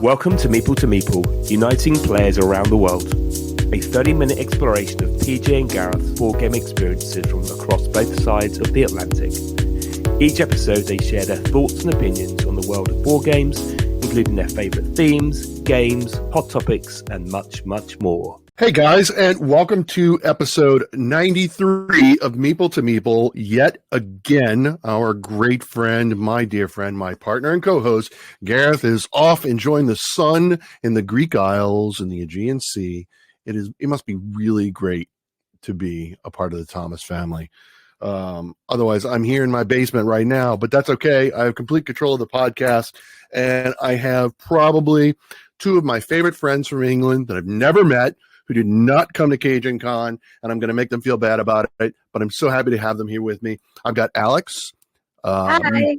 Welcome to Meeple, uniting players around the world. A 30-minute exploration of PJ and Gareth's board game experiences from across both sides of the Atlantic. Each episode they share their thoughts and opinions on the world of board games, including their favourite themes, games, hot topics, and much, much more. Hey guys, and welcome to episode 93 of Meeple, yet again. Our great friend, my dear friend, my partner and co-host, Gareth, is off enjoying the sun in the Greek Isles and the Aegean Sea. It must be really great to be a part of the Thomas family. Otherwise, I'm here in my basement right now, but that's okay. I have complete control of the podcast, and I have probably two of my favorite friends from England that I've never met, who did not come to Cajun Con, and I'm going to make them feel bad about it, but I'm so happy to have them here with me. I've got Alex. Hi.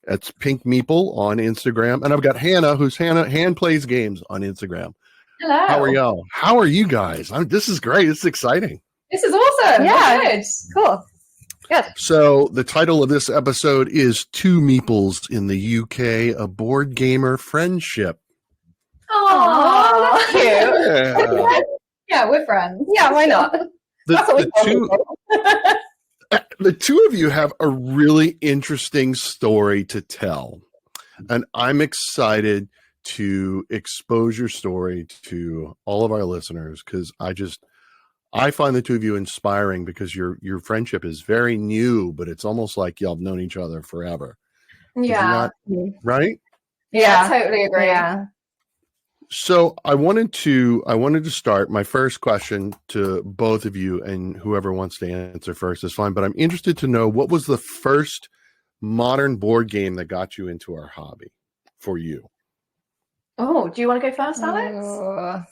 That's Pink Meeple on Instagram, and I've got Hannah, who's Hand Plays Games on Instagram. Hello. How are y'all? How are you guys? This is great. This is exciting. This is awesome. Yeah. Good. Cool. Good. So the title of this episode is Two Meeples in the UK, a board gamer friendship. Oh, that's cute. Yeah. Yeah, we're friends. Yeah, why not? The two of you have a really interesting story to tell, and I'm excited to expose your story to all of our listeners because I find the two of you inspiring because your friendship is very new, but it's almost like y'all have known each other forever. Yeah. Right? Yeah, I totally agree. Yeah. So I wanted to start my first question to both of you, and whoever wants to answer first is fine, but I'm interested to know, what was the first modern board game that got you into our hobby for you? Oh, do you want to go first, Alex? Go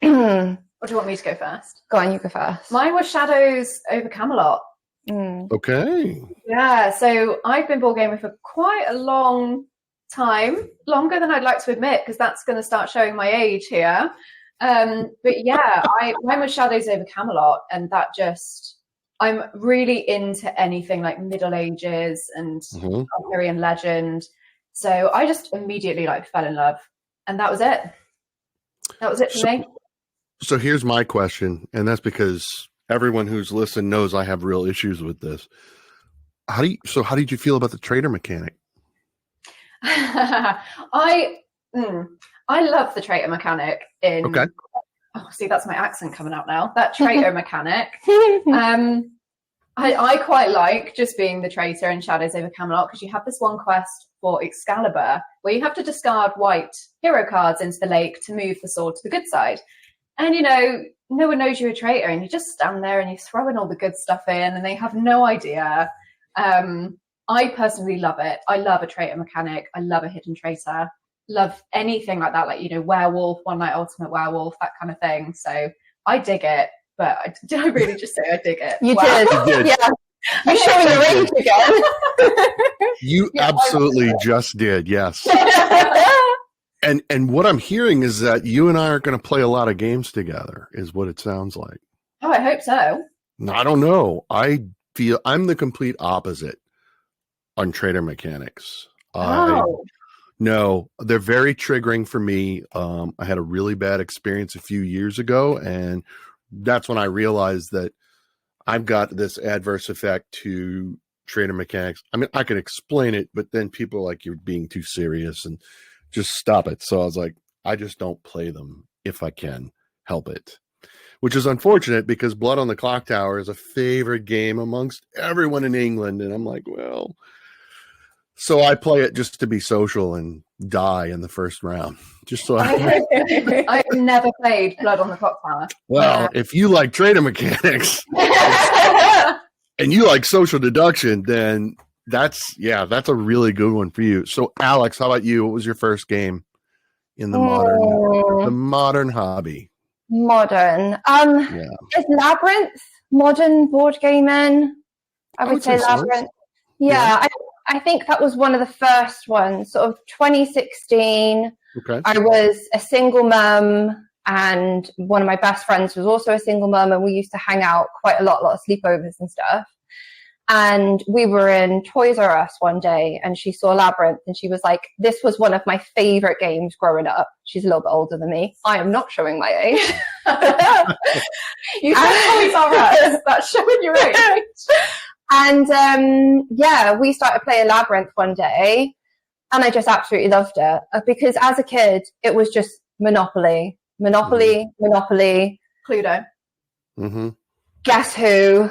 Or do you want me to go first? on, you go first. Mine was Shadows over Camelot. Okay. Yeah, so I've been board gaming for quite a long time, longer than I'd like to admit, because that's going to start showing my age here. But yeah, mine was Shadows over Camelot, and that I'm really into anything like Middle Ages and Arthurian legend. So I just immediately fell in love, and that was it. That was it for me. So here's my question, and that's because everyone who's listened knows I have real issues with this. How did you feel about the traitor mechanic? I love the traitor mechanic in. Okay. Oh, see, that's my accent coming out now. That traitor mechanic. I quite like just being the traitor in Shadows over Camelot, because you have this one quest for Excalibur where you have to discard white hero cards into the lake to move the sword to the good side. And, no one knows you're a traitor, and you just stand there and you throw in all the good stuff in, and they have no idea. I personally love it. I love a traitor mechanic. I love a hidden traitor. Love anything like that, werewolf, One Night Ultimate Werewolf, that kind of thing. So I dig it. But did I really just say I dig it? You Wow. did. Yeah. You're showing your age again. You absolutely just did, yes. And what I'm hearing is that you and I are going to play a lot of games together, is what it sounds like. Oh, I hope so. I don't know. I feel I'm the complete opposite on traitor mechanics. No, they're very triggering for me. I had a really bad experience a few years ago, and that's when I realized that I've got this adverse effect to traitor mechanics. I mean, I can explain it, but then people are like, you're being too serious and just stop it. So I was like, I just don't play them if I can help it, which is unfortunate because Blood on the Clock Tower is a favorite game amongst everyone in England. And I'm like, well, so I play it just to be social and die in the first round. Just so I've never played Blood on the Clock Tower. Well, if you like traitor mechanics and you like social deduction, then that's a really good one for you. So Alex, how about you? What was your first game in the modern hobby? Modern. Is Labyrinth modern board gaming? I would say Labyrinth. So. Yeah. I think that was one of the first ones, sort of 2016. Okay. I was a single mum, and one of my best friends was also a single mum, and we used to hang out quite a lot of sleepovers and stuff. And we were in Toys R Us one day and she saw Labyrinth and she was like, this was one of my favorite games growing up. She's a little bit older than me. I am not showing my age. You said Toys R Us. That's showing your age. And we started playing Labyrinth one day and I just absolutely loved it because as a kid, it was just Monopoly. Cluedo. Mm-hmm. Guess Who?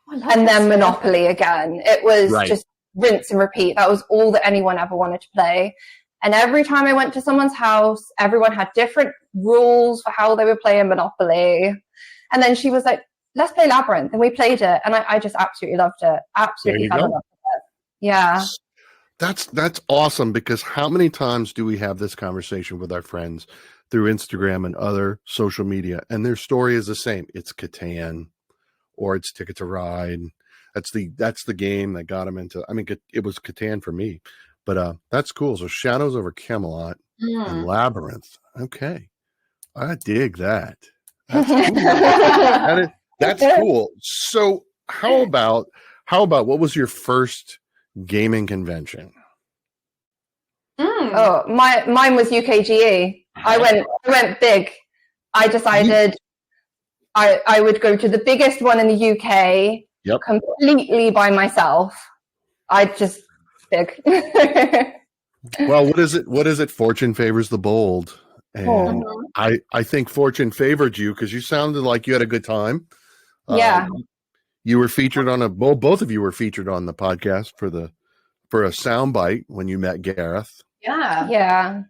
And then Monopoly again. It was just rinse and repeat. That was all that anyone ever wanted to play. And every time I went to someone's house, everyone had different rules for how they were playing Monopoly. And then she was like, let's play Labyrinth. And we played it. And I just absolutely loved it. Absolutely fell in love with it. Yeah. That's awesome because how many times do we have this conversation with our friends through Instagram and other social media? And their story is the same. It's Catan. Or it's Ticket to Ride. That's the game that got him into. I mean, it was Catan for me, but that's cool. So Shadows over Camelot and Labyrinth. Okay, I dig that. That's cool. That's cool. So how about what was your first gaming convention? Oh, mine was UKGE. I went big. I decided. I would go to the biggest one in the UK completely by myself. Big. Well, what is it? Fortune favors the bold. And I think fortune favored you because you sounded like you had a good time. Yeah. You were featured on both of you were featured on the podcast for a soundbite when you met Gareth. Yeah. Yeah.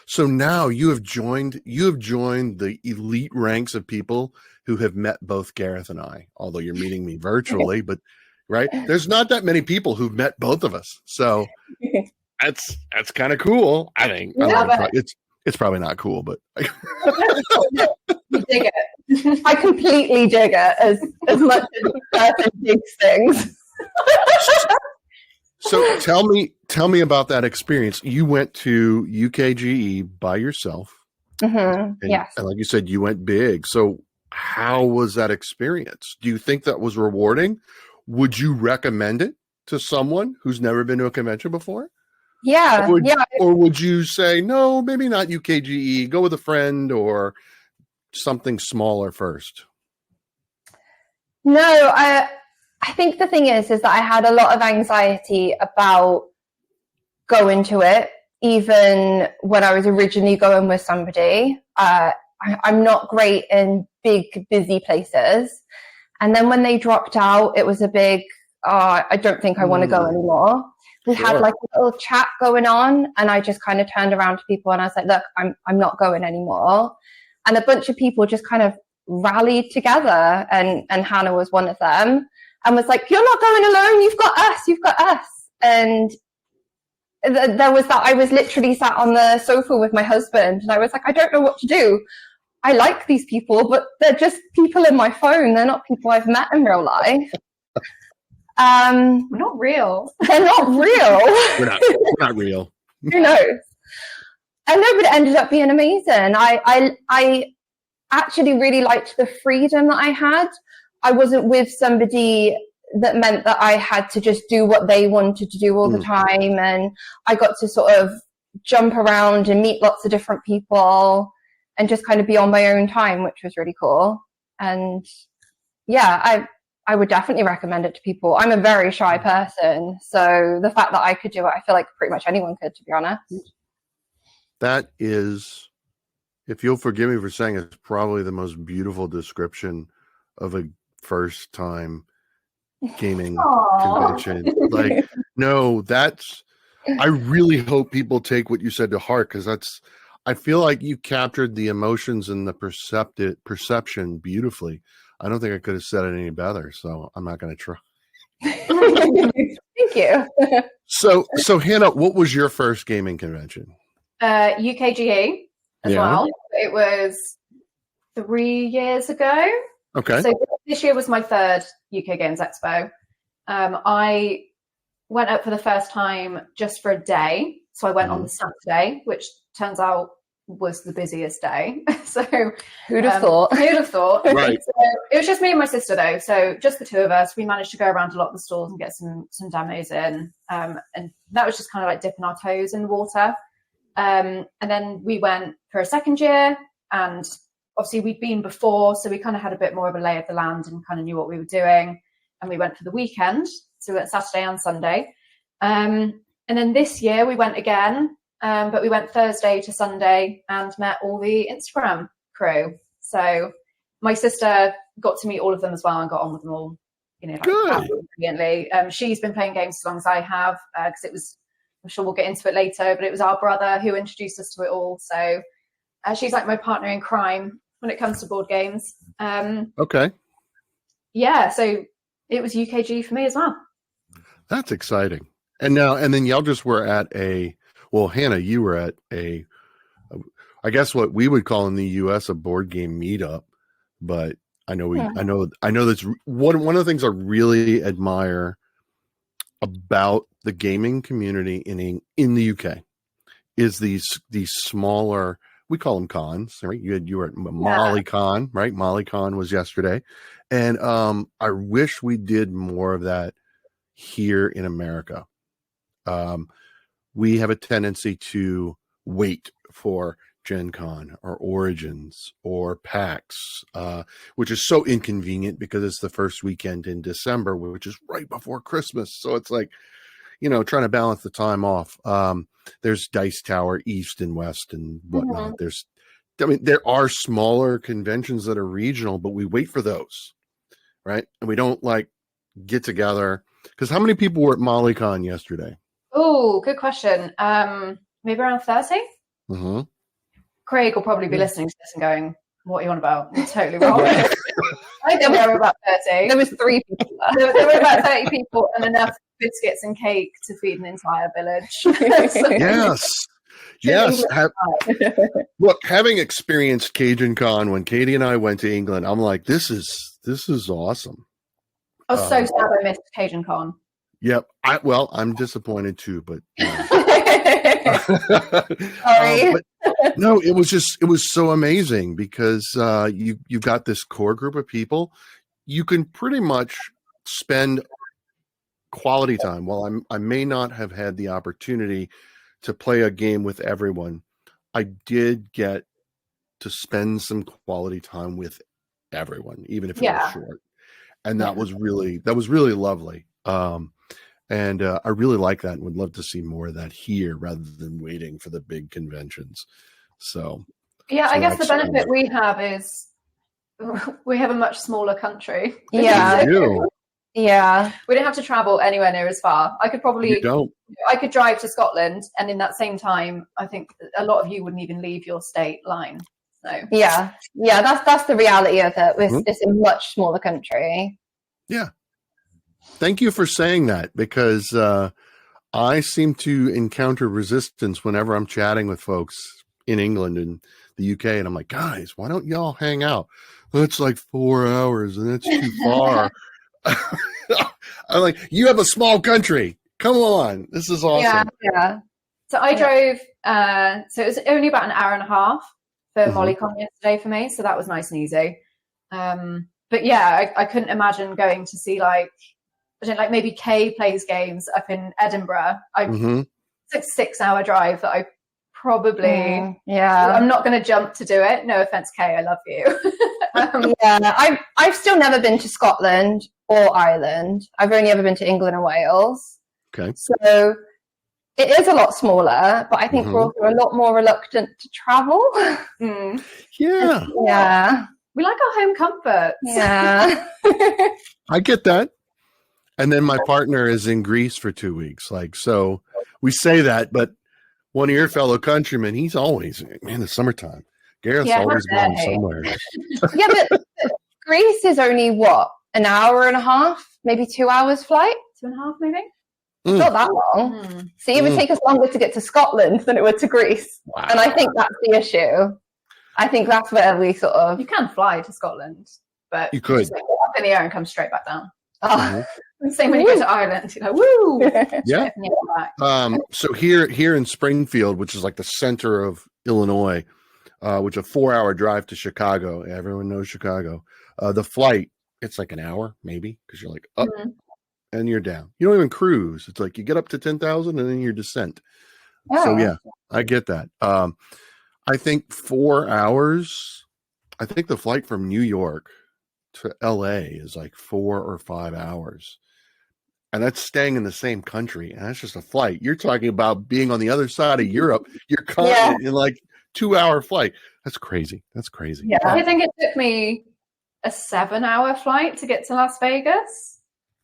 So now you have joined the elite ranks of people who have met both Gareth and I, although you're meeting me virtually, but right. There's not that many people who've met both of us. So that's kind of cool. I think it's probably not cool, but you dig it. I completely dig it as much as the person digs things. So tell me about that experience. You went to UKGE by yourself. Mm-hmm. Yes. And like you said, you went big. So how was that experience? Do you think that was rewarding? Would you recommend it to someone who's never been to a convention before? Yeah. Or would you say, no, maybe not UKGE, go with a friend or something smaller first? No, I think the thing is that I had a lot of anxiety about going to it, even when I was originally going with somebody. I'm not great in big, busy places. And then when they dropped out, it was a big, I don't think I want to go anymore. We had like a little chat going on and I just kind of turned around to people and I was like, look, I'm not going anymore. And a bunch of people just kind of rallied together and Hannah was one of them and was like, you're not going alone. You've got us. And there was that. I was literally sat on the sofa with my husband and I was like, I don't know what to do. I like these people, but they're just people in my phone. They're not people I've met in real life. Not real. They're not real. We're not real. Who knows? And no, but it ended up being amazing. I actually really liked the freedom that I had. I wasn't with somebody that meant that I had to just do what they wanted to do all the time. And I got to sort of jump around and meet lots of different people and just kind of be on my own time, which was really cool. And yeah, I would definitely recommend it to people. I'm a very shy person. So the fact that I could do it, I feel like pretty much anyone could, to be honest. That is, if you'll forgive me for saying it's probably the most beautiful description of a first time gaming convention. Like, no, I really hope people take what you said to heart because I feel like you captured the emotions and the perception beautifully. I don't think I could have said it any better, so I'm not going to try. Thank you. So Hannah, what was your first gaming convention? UKGE as well. It was 3 years ago. Okay. So this year was my third UK Games Expo. I went up for the first time just for a day. So I went on the Saturday, which turns out was the busiest day. So who'd have thought? Who'd have thought? Right. So it was just me and my sister though. So just the two of us. We managed to go around a lot of the stores and get some demos in. And that was just kind of like dipping our toes in the water. And then we went for a second year, and obviously we'd been before, so we kind of had a bit more of a lay of the land and kind of knew what we were doing. And we went for the weekend. So we went Saturday and Sunday. And then this year we went again. But we went Thursday to Sunday and met all the Instagram crew. So my sister got to meet all of them as well and got on with them all, brilliantly. She's been playing games as long as I have, because it was, I'm sure we'll get into it later, but it was our brother who introduced us to it all. So she's like my partner in crime when it comes to board games. Okay. Yeah, so it was UKG for me as well. That's exciting. And then y'all just were at well, Hannah, you were at I guess what we would call in the US a board game meetup, but I know that's one of the things I really admire about the gaming community in the UK is these smaller, we call them cons, right? You were at MollyCon, right? MollyCon was yesterday. And I wish we did more of that here in America. We have a tendency to wait for Gen Con or Origins or PAX, which is so inconvenient because it's the first weekend in December, which is right before Christmas. So it's like, trying to balance the time off. There's Dice Tower East and West and whatnot. There are smaller conventions that are regional, but we wait for those, right? And we don't get together. Because how many people were at MollyCon yesterday? Oh, good question. Maybe around 30? Mm-hmm. Craig will probably be listening to this and going, what are you on about? You're totally wrong. I think there were about 30. There was 3 people. There were about 30 people and enough biscuits and cake to feed an entire village. Yes. Look, having experienced Cajun Con when Katie and I went to England, I'm like, this is awesome. I was so sad I missed Cajun Con. Yep. I'm disappointed too, but sorry. No, it was so amazing because you've got this core group of people. You can pretty much spend quality time. While I may not have had the opportunity to play a game with everyone, I did get to spend some quality time with everyone, even if it was short. And that was really lovely. And I really like that and would love to see more of that here rather than waiting for the big conventions. So I guess the benefit we have is we have a much smaller country. Yeah. Yeah. We don't have to travel anywhere near as far. I could I could drive to Scotland, and in that same time, I think a lot of you wouldn't even leave your state line. So yeah, that's the reality of it. It's a much smaller country. Yeah. Thank you for saying that, because I seem to encounter resistance whenever I'm chatting with folks in England and the UK, and I'm like, guys, why don't y'all hang out? Well, it's like 4 hours, and it's too far. I'm like, you have a small country. Come on, this is awesome. Yeah. So I drove. So it was only about an hour and a half for MollyCon yesterday for me. So that was nice and easy. But yeah, I couldn't imagine going to see maybe Kay plays games up in Edinburgh. It's a 6-hour drive that I probably I'm not going to jump to do it. No offense, Kay, I love you. I've still never been to Scotland or Ireland. I've only ever been to England and Wales. Okay. So it is a lot smaller, but I think we're also a lot more reluctant to travel. Yeah. Yeah. We like our home comforts. Yeah. I get that. And then my partner is in Greece for 2 weeks. So we say that, but one of your fellow countrymen, he's always in the summertime. Gareth's always going somewhere. Yeah, but Greece is only an hour and a half, maybe 2 hours flight? 2.5 maybe? It's not that long. So it would take us longer to get to Scotland than it would to Greece. Wow. And I think that's the issue. I think that's where we sort of... You can fly to Scotland, but you could just go up in the air and come straight back down. Oh, Same when you go to Ireland, you're like, woo! Yeah. So here in Springfield, which is like the center of Illinois, which is a 4-hour drive to Chicago. Everyone knows Chicago. The flight, it's like an hour, maybe, because you're like up and you're down. You don't even cruise. It's like you get up to 10,000 and then your descent. Oh. So yeah, I get that. I think 4 hours. I think the flight from New York to LA is like 4 or 5 hours. And that's staying in the same country. And that's just a flight. You're talking about being on the other side of Europe, your continent in like 2-hour flight. That's crazy. That's crazy. Yeah. I think it took me a 7-hour flight to get to Las Vegas.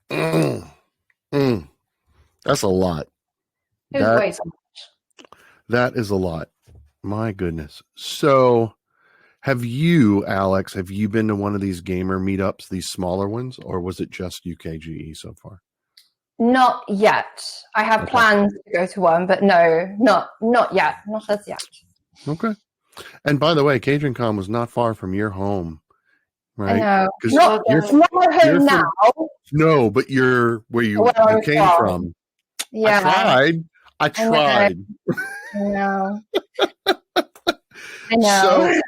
That's a lot. It was way too much. That is a lot. My goodness. So have you, Alex, been to one of these gamer meetups, these smaller ones, or was it just UKGE so far? Not yet. I have plans to go to one, but no, not yet. Not as yet. Okay. And by the way, CajunCon was not far from your home, right? I know. Not my home now. No, but where you came from. Yeah. I tried. I know. I know.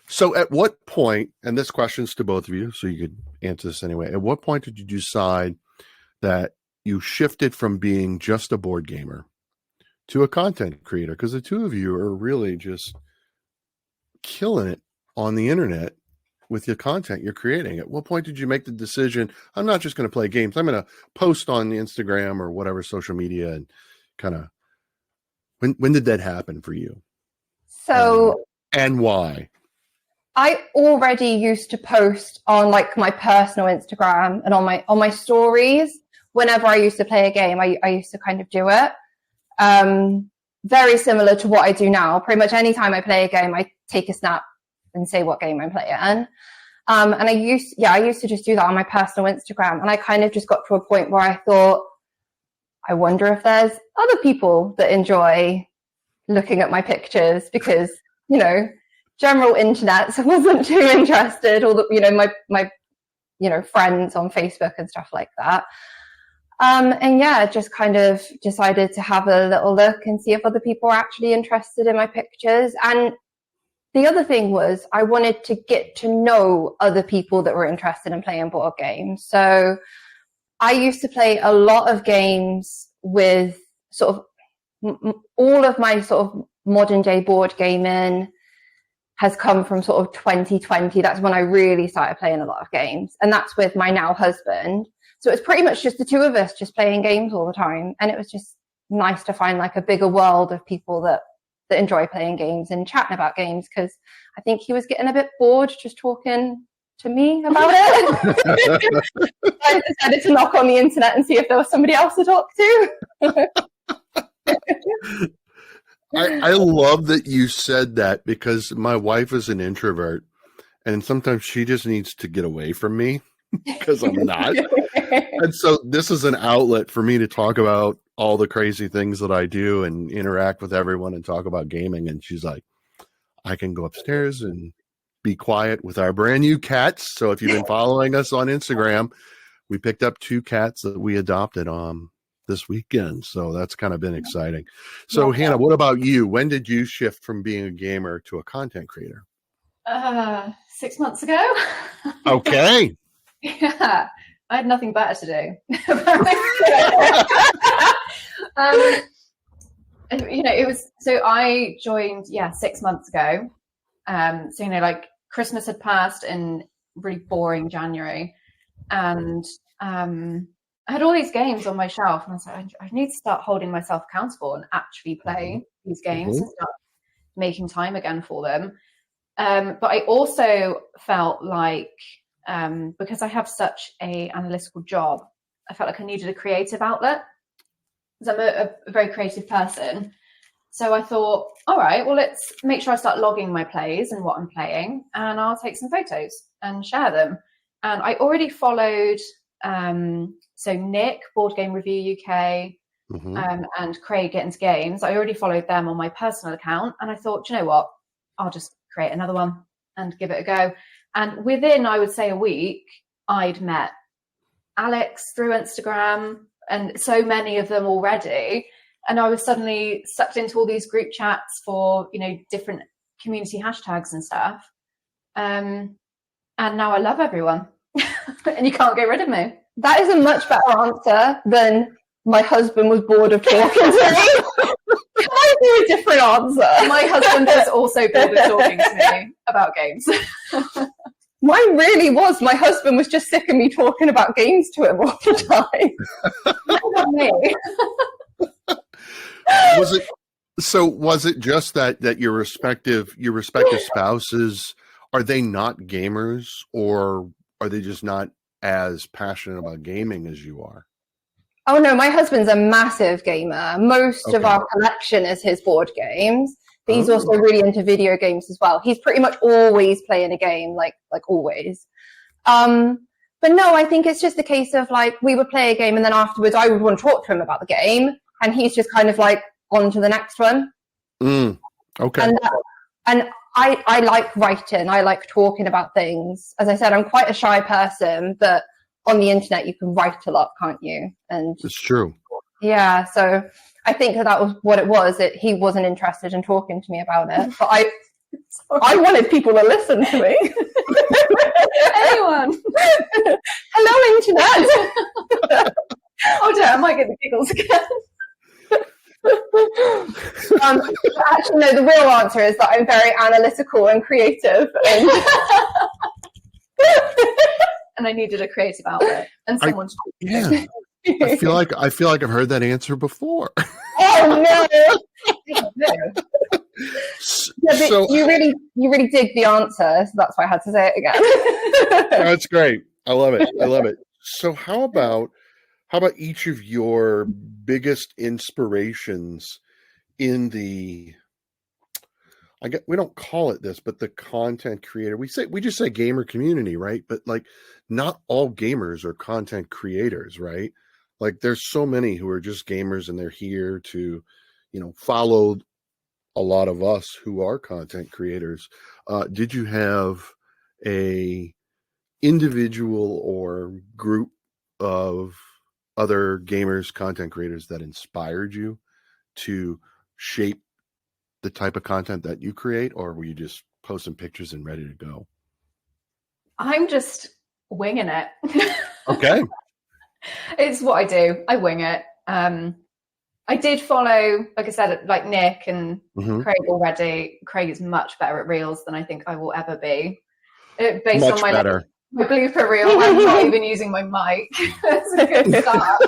So at what point, and this question's to both of you, so you could answer this anyway. At what point did you decide that you shifted from being just a board gamer to a content creator? Because the two of you are really just killing it on the internet with your content you're creating. At what point did you make the decision, I'm not just going to play games, I'm going to post on Instagram or whatever social media, and kind of, when did that happen for you? So and why? I already used to post on like my personal Instagram and on my stories. Whenever I used to play a game, I used to kind of do it. Very similar to what I do now. Pretty much anytime I play a game, I take a snap and say what game I'm playing. And I used to just do that on my personal Instagram. And I kind of just got to a point where I thought, I wonder if there's other people that enjoy looking at my pictures, because, general internet wasn't too interested, or my friends on Facebook and stuff like that. Just kind of decided to have a little look and see if other people are actually interested in my pictures. And the other thing was I wanted to get to know other people that were interested in playing board games. So I used to play a lot of games with sort of all of my sort of modern day board gaming has come from sort of 2020. That's when I really started playing a lot of games. And that's with my now husband. So it's pretty much just the two of us just playing games all the time. And it was just nice to find like a bigger world of people that enjoy playing games and chatting about games, because I think he was getting a bit bored just talking to me about it. I decided to knock on the internet and see if there was somebody else to talk to. I love that you said that, because my wife is an introvert and sometimes she just needs to get away from me because I'm not. And so this is an outlet for me to talk about all the crazy things that I do and interact with everyone and talk about gaming. And she's like, I can go upstairs and be quiet with our brand new cats. So if you've been following us on Instagram, we picked up 2 cats that we adopted this weekend. So that's kind of been exciting. So Hannah, what about you? When did you shift from being a gamer to a content creator? 6 months ago. Okay. Yeah, I had nothing better to do. It was, so I joined 6 months ago. So Christmas had passed in really boring January, and I had all these games on my shelf, and I was like, I need to start holding myself accountable and actually play these games and start making time again for them. But I also felt like, because I have such a analytical job, I felt like I needed a creative outlet, because I'm a very creative person. So I thought, all right, well, let's make sure I start logging my plays and what I'm playing, and I'll take some photos and share them. And I already followed so Nick, Board Game Review UK, and Craig Get Into Games. I already followed them on my personal account, and I thought, you know what, I'll just create another one and give it a go. And within, I would say, a week, I'd met Alex through Instagram, and so many of them already. And I was suddenly sucked into all these group chats for, different community hashtags and stuff. And now I love everyone. And you can't get rid of me. That is a much better answer than my husband was bored of talking to me. Can I do a different answer? My husband was also bored of talking to me about games. Mine really was. My husband was just sick of me talking about games to him all the time. Not me. Was it just that your respective spouses, are they not gamers, or are they just not as passionate about gaming as you are? Oh no, my husband's a massive gamer. Most of our collection is his board games, but he's also really into video games as well. He's pretty much always playing a game, like always. But no, I think it's just a case of like, we would play a game and then afterwards I would want to talk to him about the game, and he's just kind of like on to the next one. Okay. And I like writing. I like talking about things. As I said, I'm quite a shy person, but on the internet you can write a lot, can't you? And it's true. Yeah, so I think that was what it was, that he wasn't interested in talking to me about it. But I wanted people to listen to me. Anyone. Hello, internet. Oh dear, I might get the giggles again. Actually, no, the real answer is that I'm very analytical and creative. And I needed a creative outlet and someone to talk to. Yeah. I feel like I've heard that answer before. Oh no! So you really dig the answer, so that's why I had to say it again. That's great. I love it. So how about each of your biggest inspirations in the, we don't call it this, but the content creator, we just say gamer community, right? But like, not all gamers are content creators, right? Like, there's so many who are just gamers and they're here to, follow a lot of us who are content creators. Did you have a individual or group of other gamers, content creators that inspired you to shape the type of content that you create, or were you just posting pictures and ready to go? I'm just winging it. Okay. It's what I do. I wing it. I did follow, like I said, like Nick and Craig already. Craig is much better at reels than I think I will ever be. Based much on my better. My blooper reel, I'm not even using my mic. That's a good start.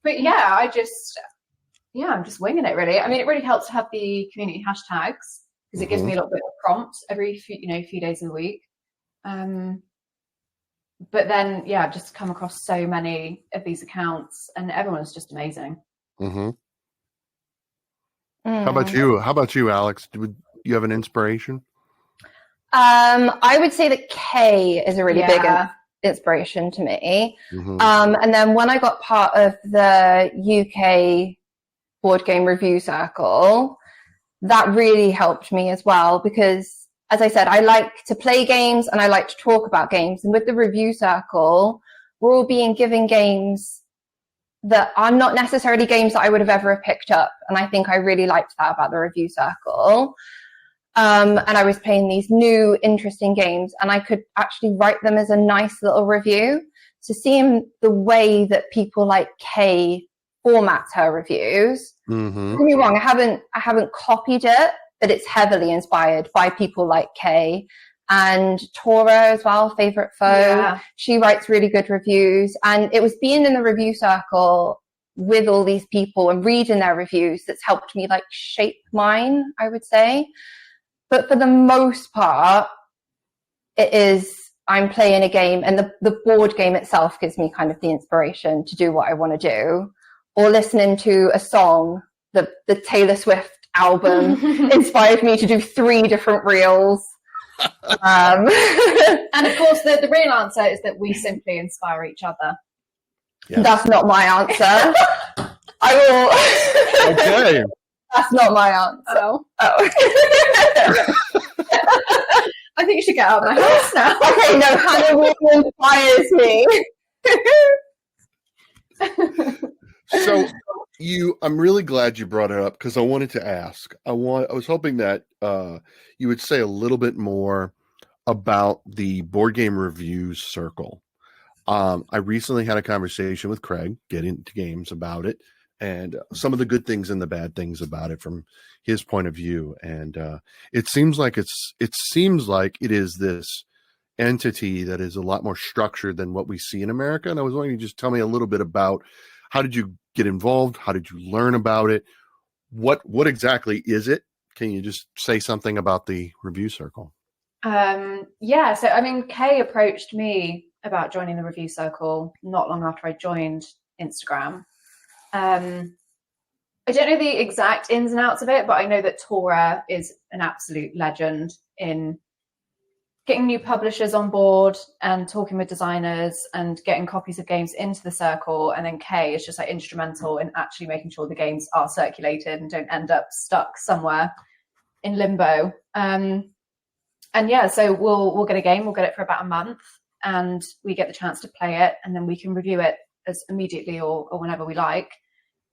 But yeah, I'm just winging it, really. I mean, it really helps to have the community hashtags because it gives me a little bit of prompt every few days of the week. But then, yeah, I've just come across so many of these accounts, and everyone's just amazing. How about you, Alex? Do you have an inspiration? I would say that Kay is a really big inspiration to me. And then when I got part of the UK board game review circle, that really helped me as well, because as I said, I like to play games and I like to talk about games. And with the review circle, we're all being given games that are not necessarily games that I would have ever picked up. And I think I really liked that about the review circle. And I was playing these new, interesting games, and I could actually write them as a nice little review. So seeing the way that people like Kay formats her reviews, don't get me wrong, I haven't copied it, but it's heavily inspired by people like Kay and Tora as well, Favorite Foe. Yeah. She writes really good reviews, and it was being in the review circle with all these people and reading their reviews that's helped me like shape mine, I would say. But for the most part, it is I'm playing a game, and the board game itself gives me kind of the inspiration to do what I want to do, or listening to a song. The Taylor Swift album inspired me to do 3 different reels. And of course, the real answer is that we simply inspire each other. Yeah. That's not my answer. I will. Okay. That's not my answer. Oh. I think you should get out of my house now. Okay, no, Hannah really inspires me. So I'm really glad you brought it up because I wanted to ask. I was hoping that you would say a little bit more about the board game reviews circle. I recently had a conversation with Craig, Get Into Games, about it, and some of the good things and the bad things about it from his point of view. And it seems like it is this entity that is a lot more structured than what we see in America. And I was wondering you just tell me a little bit about how did you get involved? How did you learn about it? What exactly is it? Can you just say something about the review circle? Yeah, so I mean, Kay approached me about joining the review circle not long after I joined Instagram. I don't know the exact ins and outs of it, but I know that Tora is an absolute legend in getting new publishers on board and talking with designers and getting copies of games into the circle. And then Kay is just like instrumental in actually making sure the games are circulated and don't end up stuck somewhere in limbo. And yeah, so we'll get a game, we'll get it for about a month, and we get the chance to play it, and then we can review it as immediately or whenever we like,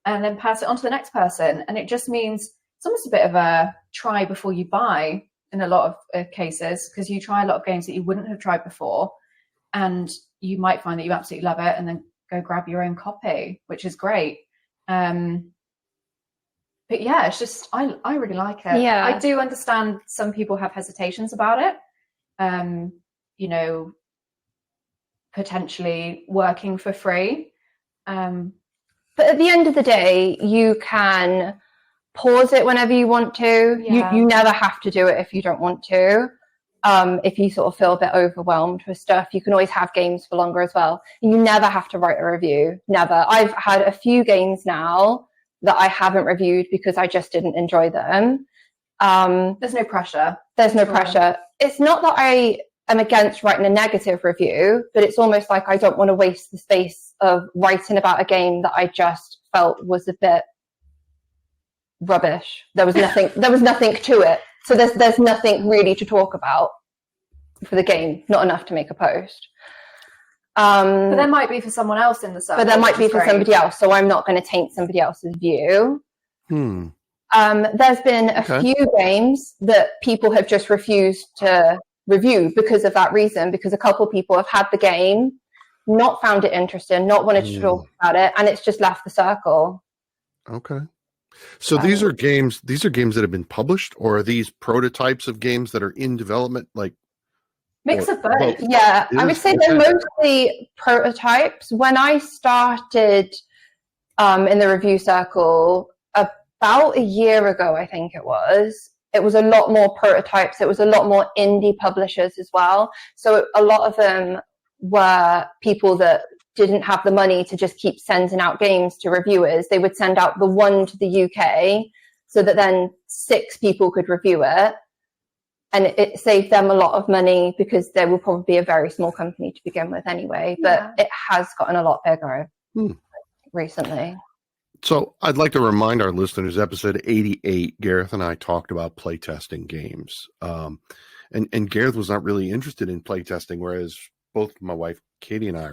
and then pass it on to the next person. And it just means it's almost a bit of a try before you buy in a lot of cases, because you try a lot of games that you wouldn't have tried before, and you might find that you absolutely love it and then go grab your own copy, which is great. But yeah, it's just, I really like it. Yeah. I do understand some people have hesitations about it. You know, potentially working for free. But at the end of the day, you can pause it whenever you want to. Yeah. You never have to do it if you don't want to. If you sort of feel a bit overwhelmed with stuff, you can always have games for longer as well. You never have to write a review. Never. I've had a few games now that I haven't reviewed because I just didn't enjoy them. There's no pressure. There's no pressure. It's not that I am against writing a negative review, but it's almost like I don't want to waste the space of writing about a game that I just felt was a bit rubbish. There was nothing to it. So there's nothing really to talk about for the game, not enough to make a post. But there might be for someone else in the circle. But there might be for somebody else, so I'm not going to taint somebody else's view. There's been a few games that people have just refused to review because of that reason, because a couple of people have had the game, not found it interesting, not wanted to talk about it, and it's just left the circle. Okay. So these are games that have been published, or are these prototypes of games that are in development, like mix of both? Yeah, I would say they're mostly prototypes. When I started in the review circle about a year ago, I think it was a lot more prototypes. It was a lot more indie publishers as well. So a lot of them were people that didn't have the money to just keep sending out games to reviewers. They would send out the one to the UK so that then 6 people could review it. And it saved them a lot of money because they will probably be a very small company to begin with anyway. But it has gotten a lot bigger recently. So I'd like to remind our listeners, episode 88, Gareth and I talked about playtesting games. And Gareth was not really interested in playtesting, whereas both my wife, Katie, and I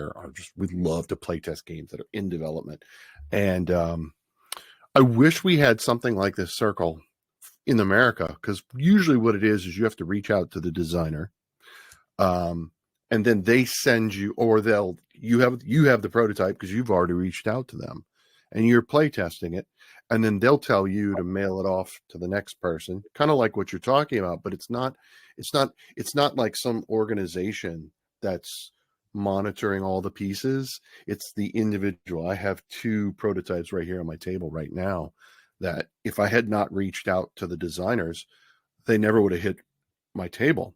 we love to playtest games that are in development. And I wish we had something like this circle in America, because usually what it is you have to reach out to the designer, and then they send you, or you have the prototype because you've already reached out to them and you're playtesting it, and then they'll tell you to mail it off to the next person, kind of like what you're talking about. But it's not like some organization that's monitoring all the pieces. It's the individual. I have 2 prototypes right here on my table right now that if I had not reached out to the designers, they never would have hit my table.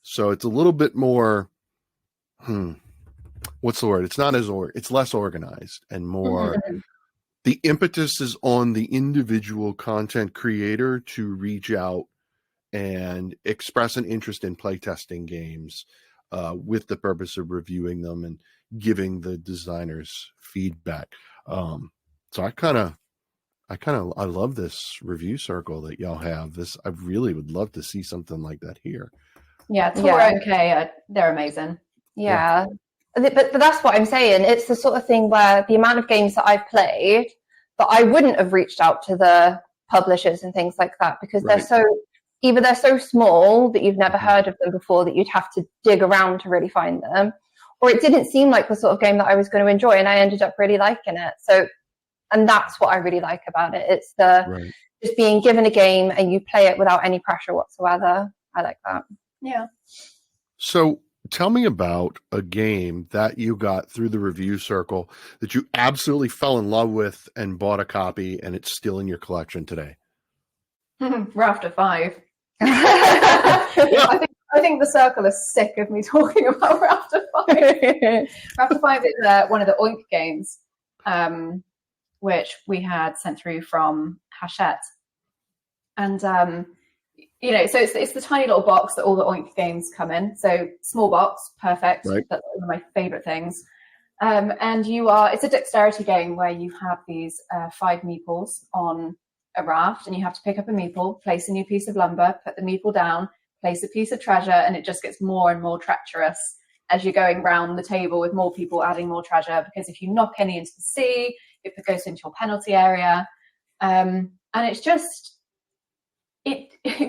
So it's a little bit more, what's the word? It's less organized and more, the impetus is on the individual content creator to reach out and express an interest in playtesting games with the purpose of reviewing them and giving the designers feedback. So I love this review circle that y'all have. I really would love to see something like that here. Yeah, Tora and Kay, they're amazing. Yeah. But that's what I'm saying. It's the sort of thing where the amount of games that I've played, that I wouldn't have reached out to the publishers and things like that, because either they're so small that you've never heard of them before that you'd have to dig around to really find them, or it didn't seem like the sort of game that I was going to enjoy, and I ended up really liking it. So, and that's what I really like about it. It's just being given a game and you play it without any pressure whatsoever. I like that. Yeah. So tell me about a game that you got through the review circle that you absolutely fell in love with and bought a copy, and it's still in your collection today. Rafter 5. I think the circle is sick of me talking about Rafter 5. Rafter 5 is one of the Oink games, which we had sent through from Hachette. And, so it's the tiny little box that all the Oink games come in. So small box, perfect. Right. That's one of my favorite things. And it's a dexterity game where you have these 5 meeples on a raft, and you have to pick up a meeple, place a new piece of lumber, put the meeple down, place a piece of treasure, and it just gets more and more treacherous as you're going round the table with more people adding more treasure, because if you knock any into the sea, it goes into your penalty area. And it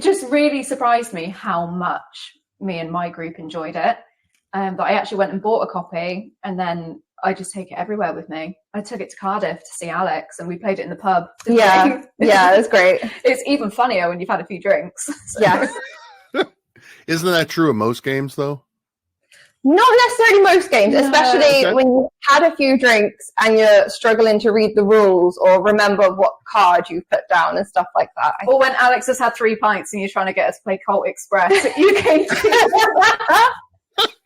just really surprised me how much me and my group enjoyed it. But I actually went and bought a copy, and then I just take it everywhere with me. I took it to Cardiff to see Alex, and we played it in the pub. Yeah, it was great. It's even funnier when you've had a few drinks. So. Yes. Isn't that true of most games, though? Not necessarily most games, especially when you've had a few drinks and you're struggling to read the rules or remember what card you put down and stuff like that. Or when Alex has had 3 pints and you're trying to get us to play Colt Express at UK.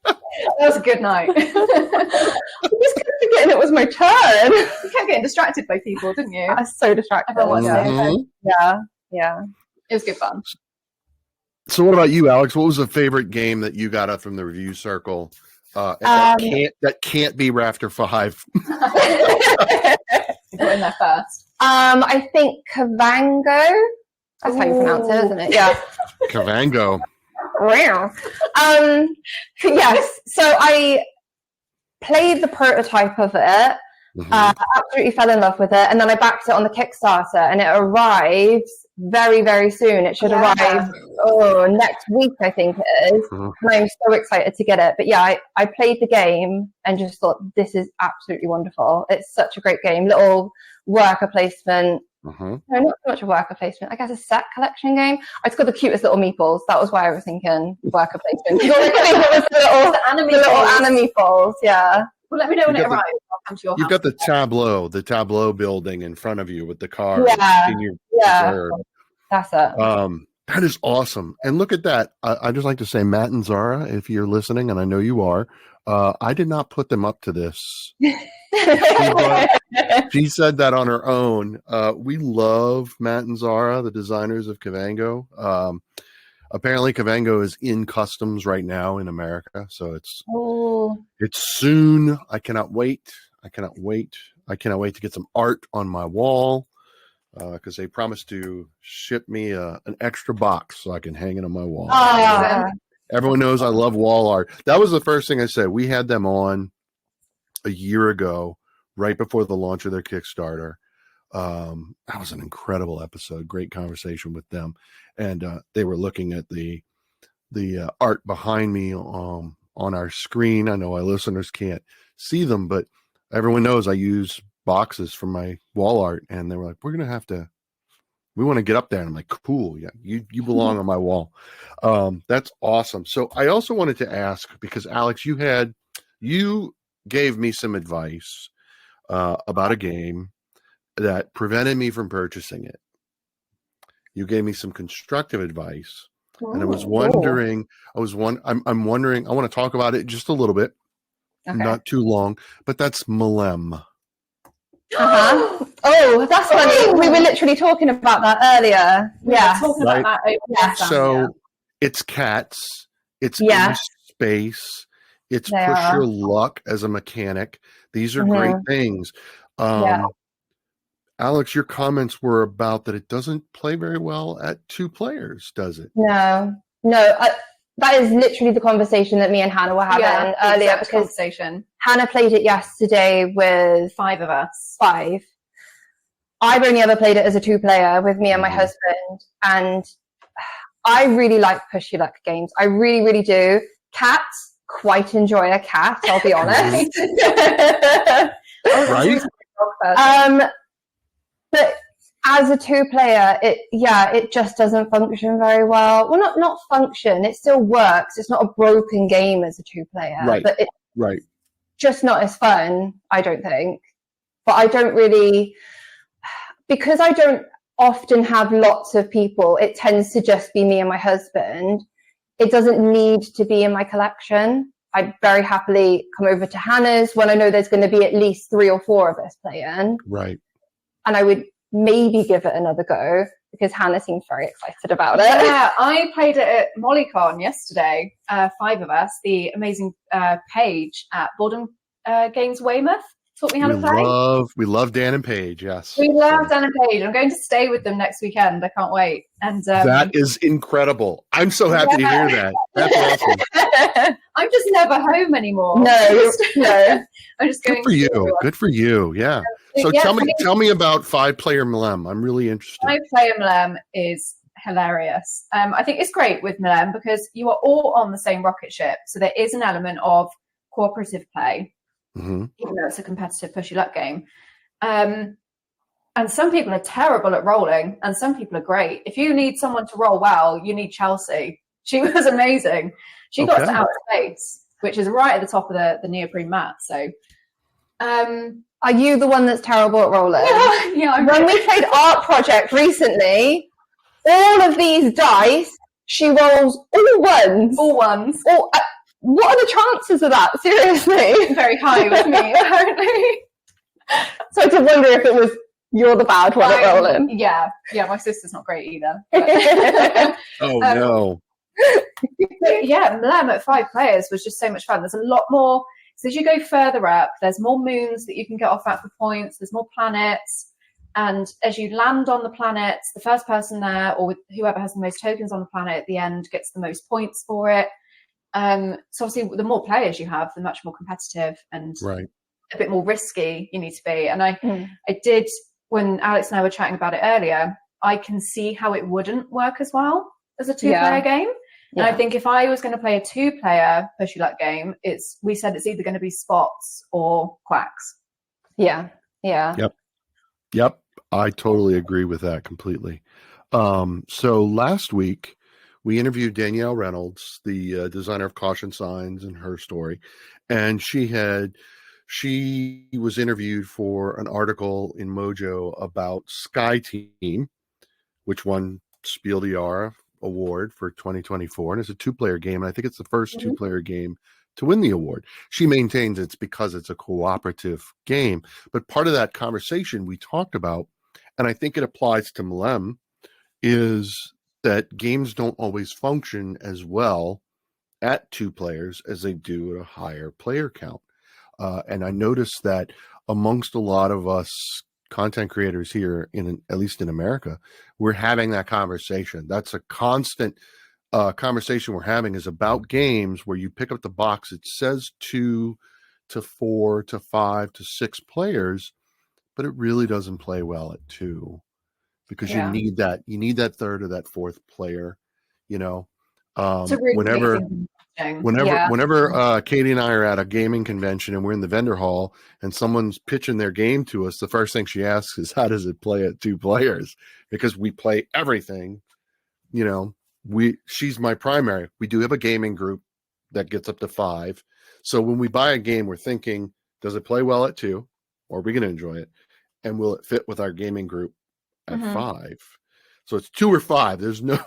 That was a good night. I just kept forgetting it was my turn. You kept getting distracted by people, didn't you? I was so distracted. Yeah. It was good fun. So what about you, Alex? What was the favorite game that you got up from the review circle that can't be Rafter 5? Go in there first. I think Kavango. That's how you pronounce it, isn't it? Yeah. Kavango. Yes. So I played the prototype of it. Absolutely fell in love with it, and then I backed it on the Kickstarter, and it arrives very, very soon. It should arrive next week, I think it is. And I'm so excited to get it. But yeah, I played the game and just thought, this is absolutely wonderful. It's such a great game. Little worker placement. No, not so much a worker placement. I guess a set collection game. It's got the cutest little meeples. That was why I was thinking worker placement. the little anime-meeples, yeah. Well, let me know when it arrives. I'll come to your house. You've got the tableau building in front of you with the car. Yeah. That's it. That is awesome. And look at that. I'd just like to say, Matt and Zara, if you're listening, and I know you are, I did not put them up to this. She said that on her own. We love Matt and Zara, the designers of Kavango. Apparently, Kavango is in customs right now in America, so it's soon. I cannot wait. I cannot wait to get some art on my wall because they promised to ship me an extra box so I can hang it on my wall. Everyone knows I love wall art. That was the first thing I said. We had them on a year ago, right before the launch of their Kickstarter. That was an incredible episode. Great conversation with them. And they were looking at the art behind me on our screen. I know our listeners can't see them, but everyone knows I use boxes for my wall art. And they were like, we want to get up there. And I'm like, cool. Yeah, you belong on my wall. That's awesome. So I also wanted to ask, because Alex, you gave me some advice about a game that prevented me from purchasing it. You gave me some constructive advice, and I was wondering. I'm wondering. I want to talk about it just a little bit, not too long. But that's Malem. Oh, that's funny. We were literally talking about that earlier. So it's cats. It's in space. It's push your luck as a mechanic. These are great things. Alex, your comments were about that it doesn't play very well at 2 players, does it? No. that is literally the conversation that me and Hannah were having earlier, because Hannah played it yesterday with 5 of us. 5. I've only ever played it as a 2-player with me and my husband, and I really like push your luck games. I really, really do. Cats quite enjoy a cat, I'll be honest. Right? But as a 2-player, it just doesn't function very well. Well, not function. It still works. It's not a broken game as a 2-player. Right. But it's right. just not as fun, I don't think. But I don't really, because I don't often have lots of people, it tends to just be me and my husband. It doesn't need to be in my collection. I'd very happily come over to Hannah's when I know there's going to be at least 3 or 4 of us playing. Right. And I would maybe give it another go, because Hannah seems very excited about it. Yeah, I played it at MollyCon yesterday, 5 of us, the amazing Paige at Boredom Games Weymouth taught me how to play. We love Dan and Paige, yes. We love Dan and Paige. I'm going to stay with them next weekend. I can't wait. And that is incredible. I'm so happy to hear that. That's awesome. I'm just never home anymore. No. I'm just going. Good for you. Good for you. Yeah. So tell me about 5-player Mlem. I'm really interested. 5-player Mlem is hilarious. I think it's great with Mlem because you are all on the same rocket ship. So there is an element of cooperative play, even though it's a competitive push your luck game. And some people are terrible at rolling and some people are great. If you need someone to roll well, you need Chelsea. She was amazing. She got to outer space, which is right at the top of the neoprene mat. So are you the one that's terrible at rolling? Yeah. When we played Art Project recently, all of these dice, she rolls all ones. All ones. What are the chances of that? Seriously? Very high with me, apparently. So I did wonder if it was you're the bad one at rolling. Yeah, my sister's not great either. Oh, no. Yeah, Mlem at 5 players was just so much fun. There's a lot more. So as you go further up, there's more moons that you can get off at for points. There's more planets. And as you land on the planets, the first person there, or whoever has the most tokens on the planet at the end, gets the most points for it. So obviously, the more players you have, the much more competitive and a bit more risky you need to be. And I did, when Alex and I were chatting about it earlier, I can see how it wouldn't work as well as a 2-player game. And I think if I was going to play a 2-player push your luck game, we said it's either going to be spots or quacks. Yeah. Yep. I totally agree with that completely. So last week we interviewed Danielle Reynolds, the designer of Caution Signs and her story. And she was interviewed for an article in Mojo about Sky Team, which won Spiel des Jahres award for 2024, and it's a 2-player game, and I think it's the first 2-player game to win the award. She maintains it's because it's a cooperative game, but part of that conversation we talked about, and I think it applies to Mlem, is that games don't always function as well at 2 players as they do at a higher player count. And I noticed that amongst a lot of us content creators here, at least in America, we're having that conversation. That's a constant conversation we're having, is about games where you pick up the box. It says 2 to 4 to 5 to 6 players, but it really doesn't play well at 2 because you need that third or that fourth player. Whenever Katie and I are at a gaming convention and we're in the vendor hall and someone's pitching their game to us, the first thing she asks is, how does it play at 2 players? Because we play everything. She's my primary. We do have a gaming group that gets up to 5. So when we buy a game, we're thinking, does it play well at 2? Or are we going to enjoy it? And will it fit with our gaming group at 5? So it's 2 or 5. There's no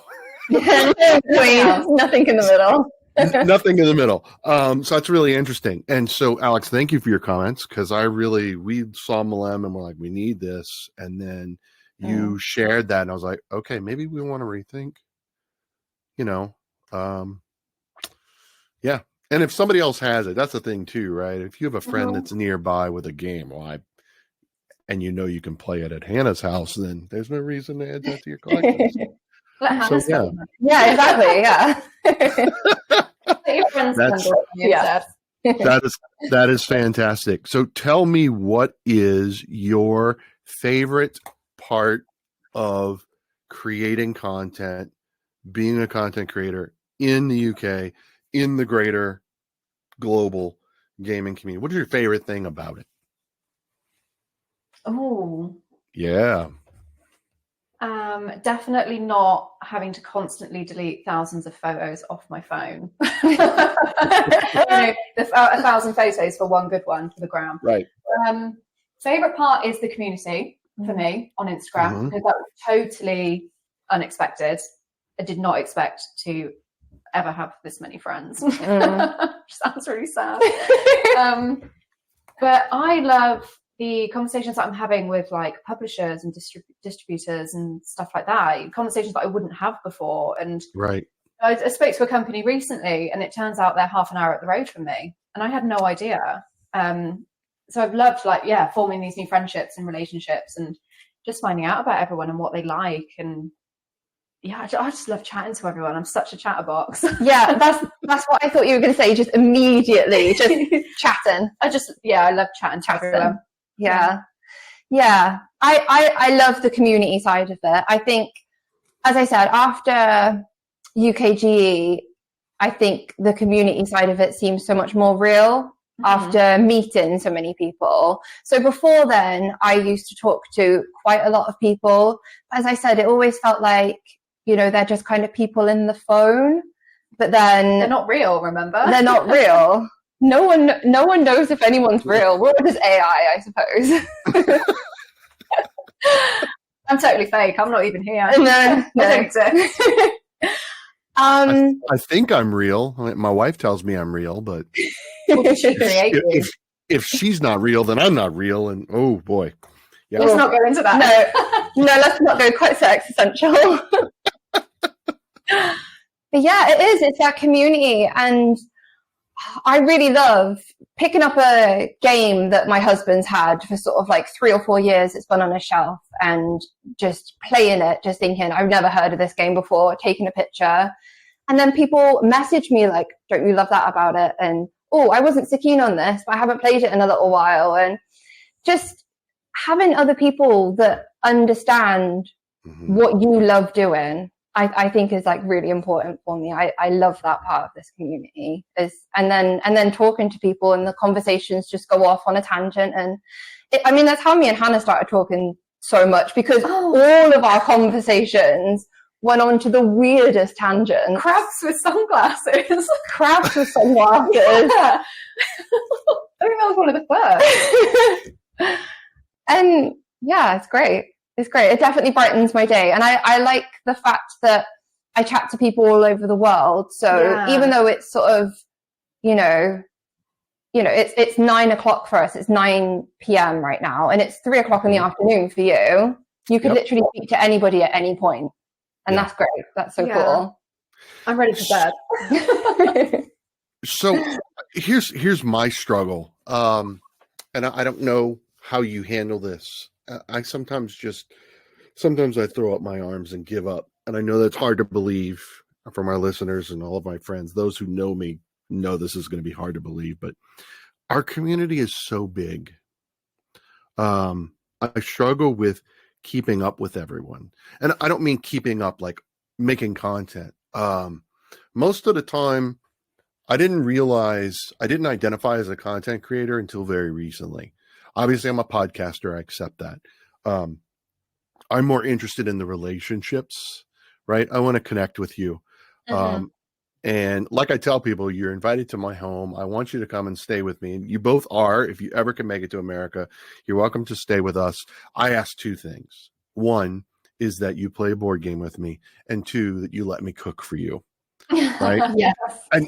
nothing in the middle. Nothing in the middle. So that's really interesting. And so, Alex, thank you for your comments, because we saw Mlem and we're like, we need this. And then you shared that, and I was like, okay, maybe we want to rethink. Yeah. And if somebody else has it, that's the thing too, right? If you have a friend that's nearby with a game, and you can play it at Hannah's house, then there's no reason to add that to your collection. Yeah, exactly. Yeah. Your friends That's- handle it instead. that is fantastic. So tell me, what is your favorite part of creating content, being a content creator in the UK, in the greater global gaming community? What is your favorite thing about it? Oh, Yeah. definitely not having to constantly delete thousands of photos off my phone. You know, 1,000 photos for one good one for the gram. Right. Favorite part is the community for me on Instagram, because that was totally unexpected. I did not expect to ever have this many friends. Sounds really sad. But I love the conversations that I'm having with like publishers and distributors and stuff like that, conversations that I wouldn't have before. And Right. I spoke to a company recently, and it turns out they're half an hour up the road from me, and I had no idea. So I've loved forming these new friendships and relationships, and just finding out about everyone and what they like. And yeah, I just love chatting to everyone. I'm such a chatterbox. Yeah, that's what I thought you were going to say. Just immediately, just chatting. I love chatting to everyone. Yeah. I love the community side of it. I think, as I said, after UKGE, I think the community side of it seems so much more real after meeting so many people. So before then, I used to talk to quite a lot of people. As I said, it always felt like, you know, they're just kind of people in the phone, but then they're not real. Remember, they're not real. No one knows if anyone's real. We're just AI, I suppose. I'm totally fake. I'm not even here. No. I don't exist. I think I'm real. My wife tells me I'm real, but if she's not real, then I'm not real. And oh boy, yeah. Let's not go into that. No, let's not go quite so existential. But yeah, it is. It's that community, and I really love picking up a game that my husband's had for sort of like 3 or 4 years. It's been on a shelf, and just playing it, just thinking, I've never heard of this game before, taking a picture. And then people message me like, don't you love that about it? And, oh, I wasn't so keen on this, but I haven't played it in a little while. And just having other people that understand what you love doing, I think is like really important for me. I love that part of this community and then talking to people, and the conversations just go off on a tangent. And that's how me and Hannah started talking so much, because all of our conversations went on to the weirdest tangents. Crabs with sunglasses. Crabs with sunglasses. Yeah. I think that was one of the first. And yeah, it's great. It's great. It definitely brightens my day. And I like the fact that I chat to people all over the world. So even though it's sort of, it's 9 o'clock for us, it's 9 p.m. right now, and it's 3 o'clock in the afternoon for you. You could literally speak to anybody at any point. And that's great. That's so cool. I'm ready for bed. So here's my struggle. And I don't know how you handle this. I sometimes I throw up my arms and give up. And I know that's hard to believe from our listeners and all of my friends. Those who know me know this is going to be hard to believe, but our community is so big. I struggle with keeping up with everyone. And I don't mean keeping up like making content. Most of the time, I didn't identify as a content creator until very recently. Obviously, I'm a podcaster. I accept that. I'm more interested in the relationships, right? I want to connect with you. And like I tell people, you're invited to my home. I want you to come and stay with me. And you both are. If you ever can make it to America, you're welcome to stay with us. I ask 2 things. 1 is that you play a board game with me. And 2, that you let me cook for you. Right? Yes. And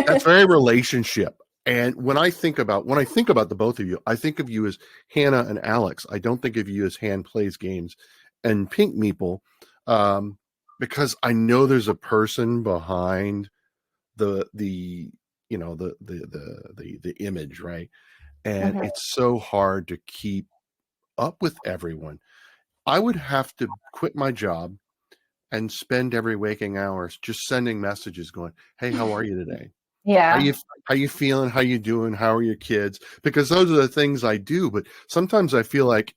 that's very relationship. And when I think about the both of you, I think of you as Hannah and Alex. I don't think of you as Han Plays Games and Pink Meeple, because I know there's a person behind the image, right? And it's so hard to keep up with everyone. I would have to quit my job and spend every waking hours just sending messages going, hey, how are you today? Yeah. How you feeling? How you doing? How are your kids? Because those are the things I do. But sometimes I feel like,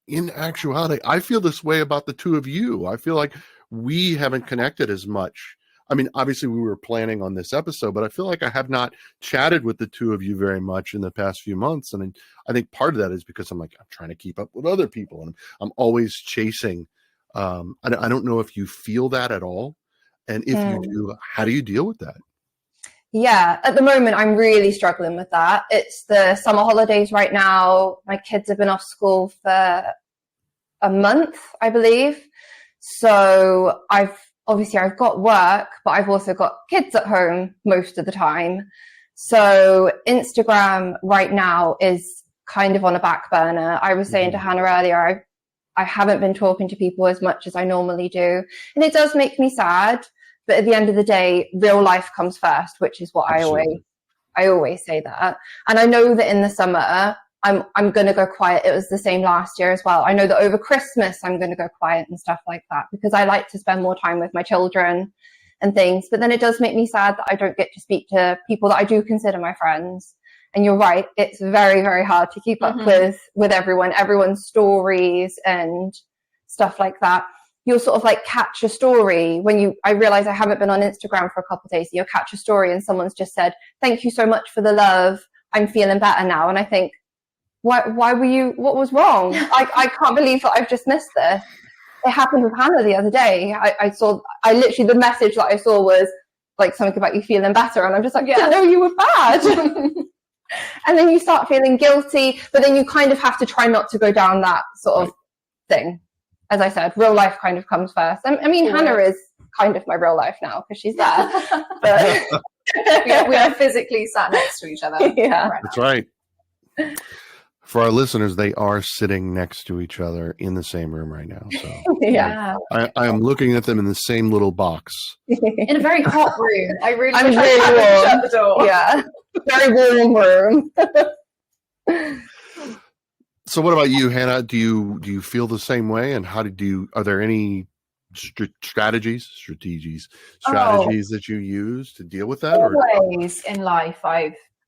in actuality, I feel this way about the two of you. I feel like we haven't connected as much. I mean, obviously we were planning on this episode, but I feel like I have not chatted with the two of you very much in the past few months. And I think part of that is because I'm trying to keep up with other people, and I'm always chasing. I don't know if you feel that at all. And if you do, how do you deal with that? Yeah, at the moment, I'm really struggling with that. It's the summer holidays right now. My kids have been off school for a month, I believe. So I've got work, but I've also got kids at home most of the time. So Instagram right now is kind of on a back burner. I was saying to Hannah earlier, I haven't been talking to people as much as I normally do. And it does make me sad. But at the end of the day, real life comes first, which is what I always say that. And I know that in the summer, I'm going to go quiet. It was the same last year as well. I know that over Christmas, I'm going to go quiet and stuff like that because I like to spend more time with my children and things. But then it does make me sad that I don't get to speak to people that I do consider my friends. And you're right. It's very, very hard to keep up with everyone's stories and stuff like that. You'll sort of like catch a story I realize I haven't been on Instagram for a couple of days. You'll catch a story and someone's just said, thank you so much for the love. I'm feeling better now. And I think, what was wrong? I can't believe that I've just missed this. It happened with Hannah the other day. I literally, the message that I saw was like something about you feeling better. And I'm just like, yeah, no, you were bad. And then you start feeling guilty, but then you kind of have to try not to go down that sort of thing. As I said, real life kind of comes first. I mean, Hannah is kind of my real life now because she's there. But we are physically sat next to each other. Yeah, that's right. For our listeners, they are sitting next to each other in the same room right now. So yeah, I am looking at them in the same little box. In a very hot room. I'm really warm. Shut the door. Yeah, very warm room. So what about you, Hannah? Do you feel the same way? And are there any strategies that you use to deal with that? Always in life,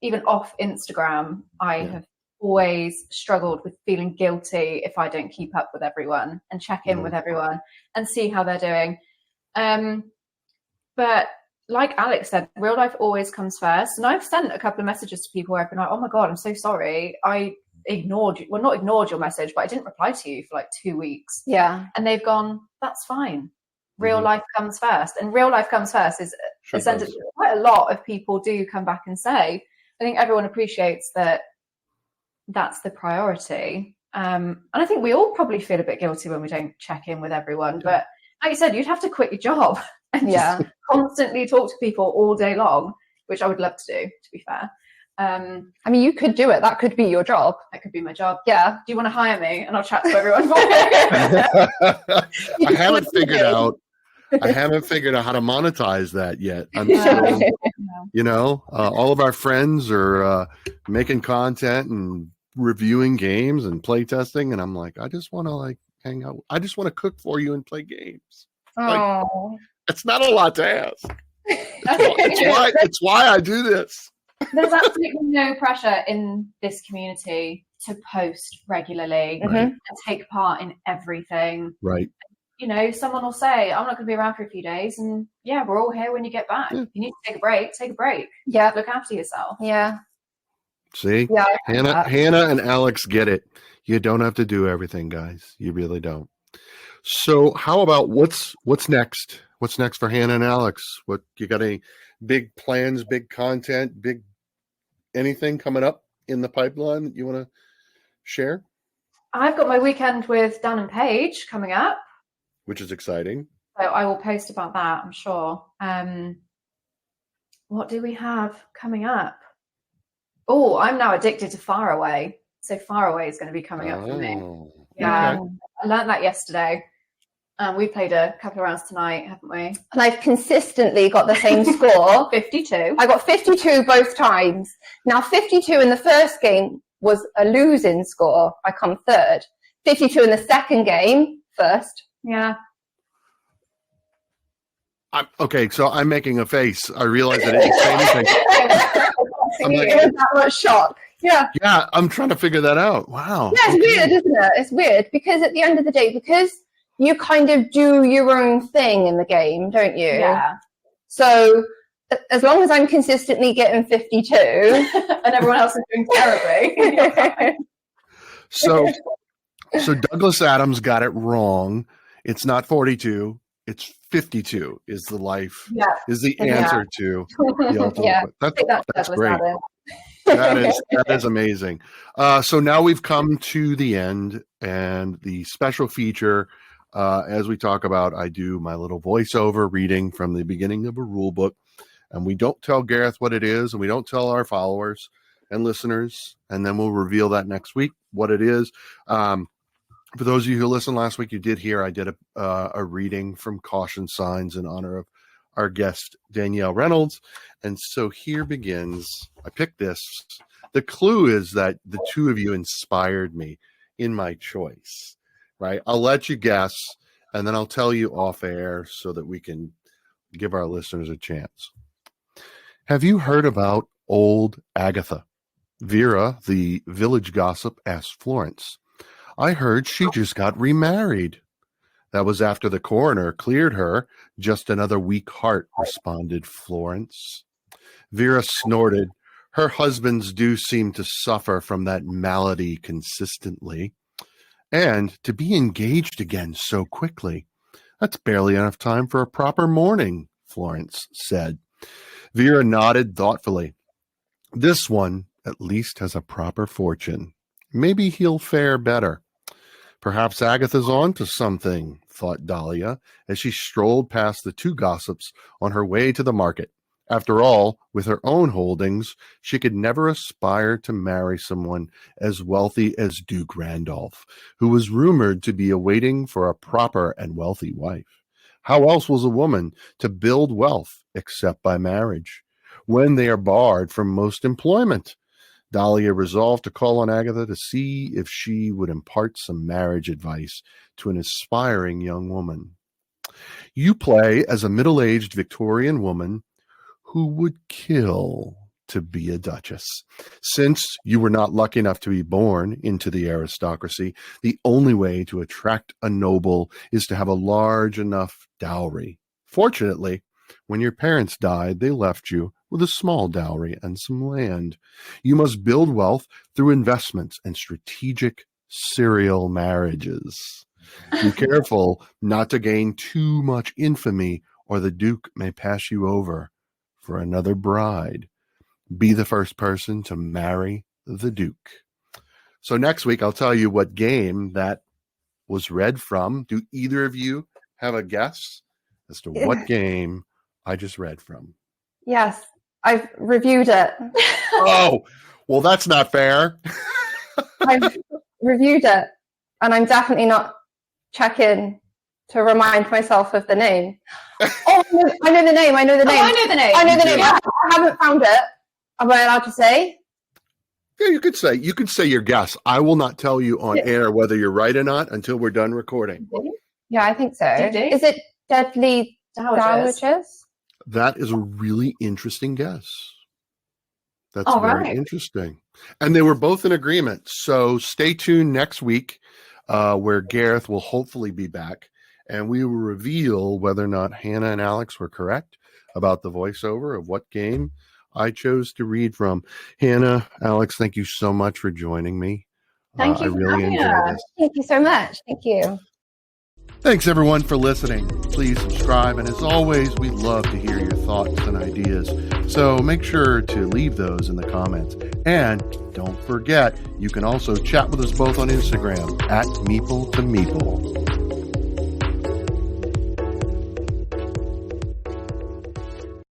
even off Instagram, I have always struggled with feeling guilty if I don't keep up with everyone and check in with everyone and see how they're doing. But like Alex said, real life always comes first. And I've sent a couple of messages to people where I've been like, oh my God, I'm so sorry. I not ignored your message, but I didn't reply to you for like 2 weeks. Yeah. And they've gone, that's fine. Real life comes first. And real life comes first is a sentence quite a lot of people do come back and say. I think everyone appreciates that that's the priority. And I think we all probably feel a bit guilty when we don't check in with everyone. But like you said, you'd have to quit your job and just constantly talk to people all day long, which I would love to do, to be fair. I mean, you could do it. That could be your job. That could be my job. Yeah. Do you want to hire me? And I'll chat to everyone for you. I haven't figured out how to monetize that yet. I'm still, all of our friends are making content and reviewing games and play testing. And I'm like, I just want to hang out. I just want to cook for you and play games. Oh, it's not a lot to ask. It's why I do this. There's absolutely no pressure in this community to post regularly and take part in everything. Right. Someone will say, I'm not going to be around for a few days. And we're all here when you get back. Yeah. You need to take a break. Yeah. Look after yourself. Yeah. See? Yeah, Hannah and Alex get it. You don't have to do everything, guys. You really don't. So how about what's next? What's next for Hannah and Alex? What you got, any big plans, big content, big anything coming up in the pipeline that you want to share? I've got my weekend with Dan and Paige coming up, which is exciting. So I will post about that, I'm sure. What do we have coming up? Oh, I'm now addicted to Faraway. So Faraway is going to be coming up for me. Yeah, okay. I learned that yesterday. We played a couple of rounds tonight, haven't we? And I've consistently got the same score. 52. I got 52 both times. Now, 52 in the first game was a losing score. I come third. 52 in the second game, first. Yeah. Okay, so I'm making a face. I realize I didn't say anything. It was that much shock. Yeah. Yeah, I'm trying to figure that out. Wow. Yeah, it's weird, isn't it? It's weird because at the end of the day, because you kind of do your own thing in the game, don't you? Yeah. So as long as I'm consistently getting 52 and everyone else is doing terribly. So Douglas Adams got it wrong. It's not 42. It's 52 is the life, is the answer to the ultimate. That's great. That is amazing. So now we've come to the end and the special feature. As we talk about, I do my little voiceover reading from the beginning of a rule book, and we don't tell Gareth what it is, and we don't tell our followers and listeners, and then we'll reveal that next week what it is. For those of you who listened last week, you did hear I did a reading from Caution Signs in honor of our guest, Danielle Reynolds. And so here begins, I picked this. The clue is that the two of you inspired me in my choice, right? I'll let you guess, and then I'll tell you off air so that we can give our listeners a chance. Have you heard about old Agatha? Vera, the village gossip, asked Florence. I heard she just got remarried. That was after the coroner cleared her. Just another weak heart, responded Florence. Vera snorted. Her husbands do seem to suffer from that malady consistently. And to be engaged again so quickly, that's barely enough time for a proper mourning, Florence said. Vera nodded thoughtfully. This one at least has a proper fortune. Maybe he'll fare better. Perhaps Agatha's on to something, thought Dahlia, as she strolled past the two gossips on her way to the market. After all, with her own holdings, she could never aspire to marry someone as wealthy as Duke Randolph, who was rumored to be awaiting for a proper and wealthy wife. How else was a woman to build wealth except by marriage, when they are barred from most employment? Dahlia resolved to call on Agatha to see if she would impart some marriage advice to an aspiring young woman. You play as a middle-aged Victorian woman who would kill to be a duchess. Since you were not lucky enough to be born into the aristocracy, the only way to attract a noble is to have a large enough dowry. Fortunately, when your parents died, they left you with a small dowry and some land. You must build wealth through investments and strategic serial marriages. Be careful not to gain too much infamy, or the Duke may pass you over for another bride. Be the first person to marry the Duke. So next week, I'll tell you what game that was read from. Do either of you have a guess as to what game I just read from? Yes, I've reviewed it. Oh, well, that's not fair. I've reviewed it, and I'm definitely not checking to remind myself of the name. Oh, I know the name. I know the name. I know the name. I haven't found it. Am I allowed to say? Yeah, you could say your guess. I will not tell you on air whether you're right or not until we're done recording. Yeah, I think so. Is it Deadly Dowagers? That is a really interesting guess. That's very interesting. And they were both in agreement. So stay tuned next week where Gareth will hopefully be back, and we will reveal whether or not Hannah and Alex were correct about the voiceover of what game I chose to read from. Hannah, Alex, thank you so much for joining me. Thank you. I really enjoyed this. Thank you so much. Thank you. Thanks, everyone, for listening. Please subscribe. And as always, we love to hear your thoughts and ideas. So make sure to leave those in the comments. And don't forget, you can also chat with us both on Instagram at Meeple to Meeple.